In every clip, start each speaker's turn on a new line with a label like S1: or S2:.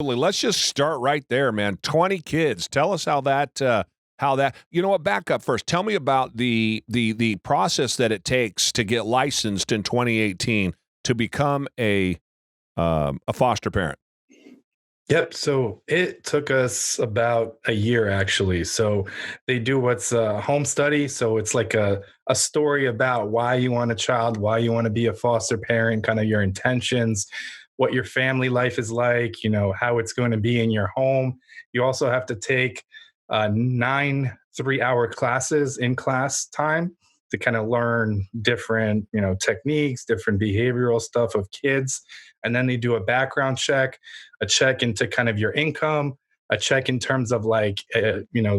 S1: Let's just start right there, man. 20 kids. Tell us how that you know what, back up first. Tell me about the process that it takes to get licensed in 2018 to become a foster parent.
S2: Yep. So it took us about a year actually. So they do what's a home study. So it's like a story about why you want a child, why you want to be a foster parent, kind of your intentions, what your family life is like, how it's going to be in your home. You also have to take nine 3-hour classes in class time to kind of learn different, techniques, different behavioral stuff of kids. And then they do a background check, a check into kind of your income, a check in terms of like,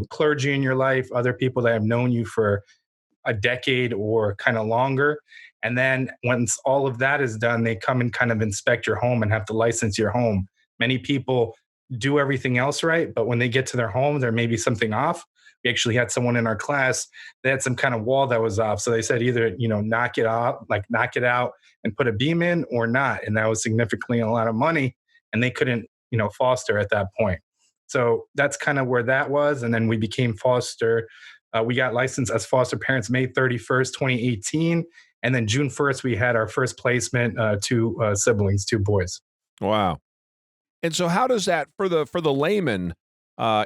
S2: clergy in your life, other people that have known you for a decade or kind of longer. And then once all of that is done, they come and kind of inspect your home and have to license your home. Many people do everything else right, but when they get to their home, there may be something off. We actually had someone in our class, they had some kind of wall that was off. So they said either, knock it out and put a beam in or not. And that was significantly a lot of money. And they couldn't, foster at that point. So that's kind of where that was. And then we became foster. We got licensed as foster parents May 31st, 2018. And then June 1st, we had our first placement, two siblings, two boys.
S1: Wow. And so how does that for the layman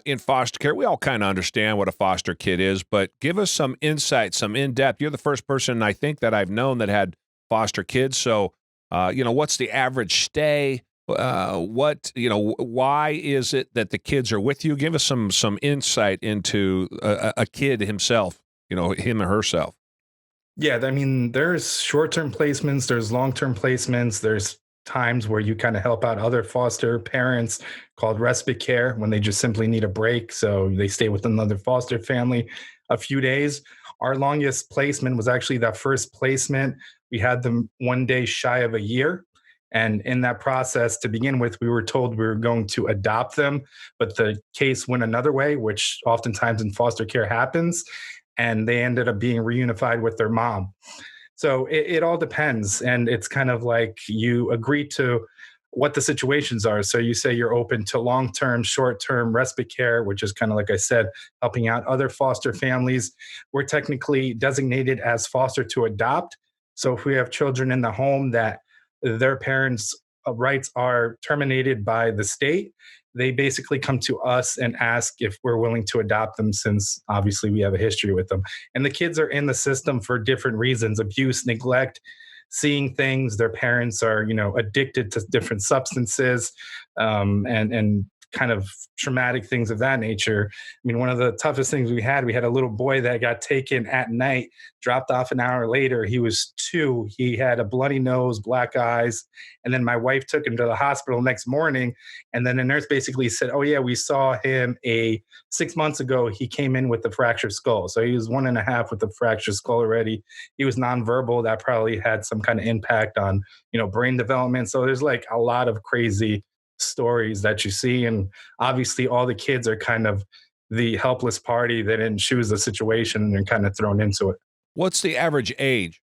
S1: in foster care? We all kind of understand what a foster kid is, but give us some insight, some in-depth. You're the first person I think that I've known that had foster kids. So, what's the average stay? Why is it that the kids are with you? Give us some insight into a kid himself, him or herself.
S2: Yeah, I mean, there's short-term placements, there's long-term placements, there's times where you kind of help out other foster parents called respite care when they just simply need a break. So they stay with another foster family a few days. Our longest placement was actually that first placement. We had them 1 day shy of a year. And in that process, to begin with, we were told we were going to adopt them, but the case went another way, which oftentimes in foster care happens. And they ended up being reunified with their mom. So it all depends. And it's kind of like you agree to what the situations are. So you say you're open to long term, short term respite care, which is kind of like I said, helping out other foster families. We're technically designated as foster to adopt. So if we have children in the home that their parents' rights are terminated by the state, they basically come to us and ask if we're willing to adopt them since obviously we have a history with them. And the kids are in the system for different reasons: abuse, neglect, seeing things. Their parents are, addicted to different substances, and kind of traumatic things of that nature. I mean, one of the toughest things we had a little boy that got taken at night, dropped off an hour later. He was 2. He had a bloody nose, black eyes. And then my wife took him to the hospital next morning. And then the nurse basically said, "Oh, yeah, we saw him 6 months ago. He came in with a fractured skull." So he was 1.5 with a fractured skull already. He was nonverbal. That probably had some kind of impact on, brain development. So there's like a lot of crazy stories that you see. And obviously all the kids are kind of the helpless party that didn't choose the situation and they're kind of thrown into it.
S1: What's the average age?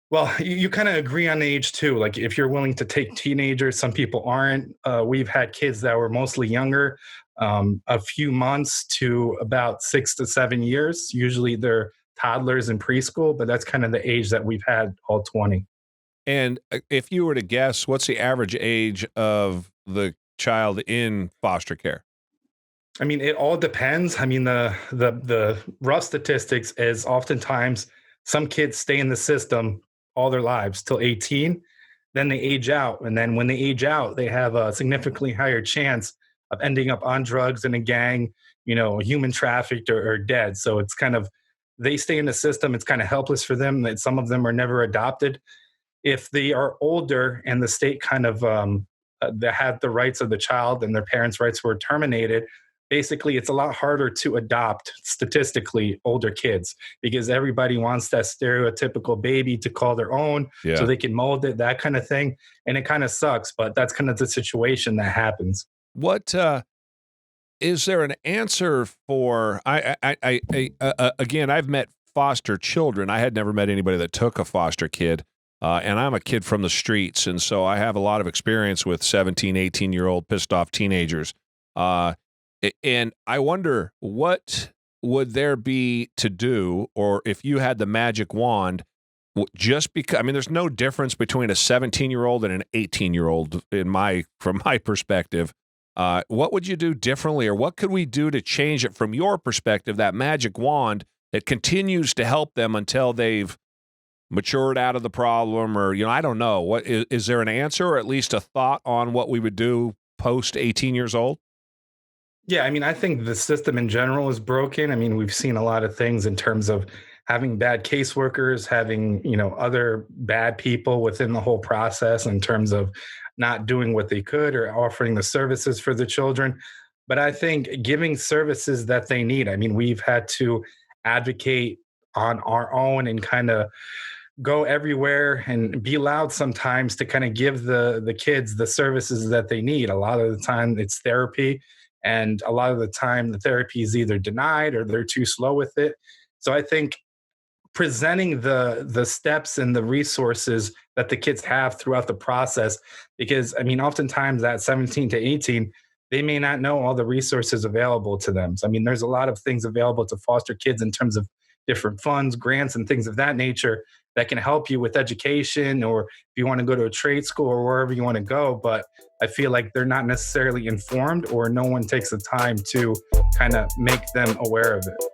S2: Well, you kind of agree on age too. Like if you're willing to take teenagers, some people aren't. We've had kids that were mostly younger, a few months to about 6 to 7 years. Usually they're toddlers in preschool, but that's kind of the age that we've had all 20.
S1: And if you were to guess, what's the average age of the child in foster care?
S2: I mean, it all depends. I mean, the rough statistics is oftentimes some kids stay in the system all their lives till 18, then they age out, and then when they age out, they have a significantly higher chance of ending up on drugs in a gang, human trafficked or dead. So it's kind of they stay in the system. It's kind of helpless for them. That some of them are never adopted. If they are older and the state kind of they have the rights of the child and their parents' rights were terminated, basically it's a lot harder to adopt statistically older kids because everybody wants that stereotypical baby to call their own so
S1: Yeah.
S2: they can mold it, that kind of thing. And it kind of sucks, but that's kind of the situation that happens.
S1: What is there an answer for? Again, I've met foster children. I had never met anybody that took a foster kid. and I'm a kid from the streets, and so I have a lot of experience with 17, 18-year-old pissed off teenagers. Uh, and I wonder what would there be to do, or if you had the magic wand, just because, I mean, there's no difference between a 17-year-old and an 18-year-old from my perspective. What would you do differently, or what could we do to change it from your perspective, that magic wand that continues to help them until they've matured out of the problem, or, I don't know. What is there an answer, or at least a thought on what we would do post 18 years old?
S2: Yeah, I mean, I think the system in general is broken. I mean, we've seen a lot of things in terms of having bad caseworkers, having, other bad people within the whole process in terms of not doing what they could or offering the services for the children. But I think giving services that they need. I mean, we've had to advocate on our own and kind of go everywhere and be loud sometimes to kind of give the kids the services that they need. A lot of the time it's therapy, and a lot of the time the therapy is either denied or they're too slow with it. So I think presenting the steps and the resources that the kids have throughout the process, because I mean oftentimes at 17 to 18 they may not know all the resources available to them. So I mean there's a lot of things available to foster kids in terms of different funds, grants, and things of that nature that can help you with education, or if you want to go to a trade school or wherever you want to go. But I feel like they're not necessarily informed, or no one takes the time to kind of make them aware of it.